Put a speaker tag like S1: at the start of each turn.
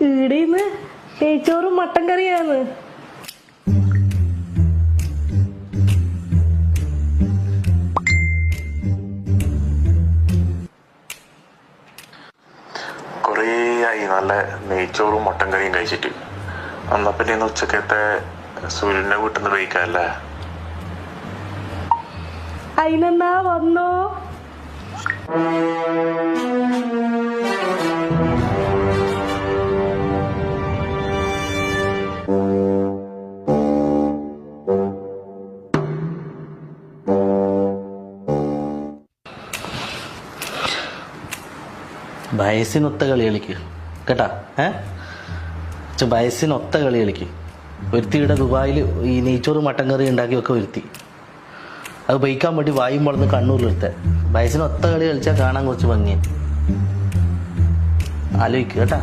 S1: ഈടെന്ന് നെയ്ച്ചോറും മട്ടൻ കറിയാന്ന്.
S2: കുറേ ആയി നല്ല നെയ്ച്ചോറും മട്ടൻ കറിയും കഴിച്ചിട്ട്. എന്നാ പിന്നെ ഇന്ന് ഉച്ചക്കത്തെ സൂര്യന്റെ വീട്ടിൽ നിന്ന് കഴിക്കാല്ലേ?
S1: അതിനെന്നാ വന്നോ?
S3: വയസ്സിനൊത്ത കളി കളിക്ക് കേട്ടാ. വയസ്സിനൊത്ത കളി കളിക്ക്. ഒരുത്തിയുടെ ദുബായിൽ ഈ നെയ്ച്ചോറ് മട്ടൻ കറി ഉണ്ടാക്കി ഒക്കെ ഒരുത്തി. അത് ബൈക്കാൻ വേണ്ടി വായും വളർന്ന് കണ്ണൂരിലെടുത്ത. വയസ്സിനൊത്ത കളി കളിച്ചാൽ കാണാൻ കുറച്ച് ഭംഗി. ആലോചിക്കുക കേട്ടാ.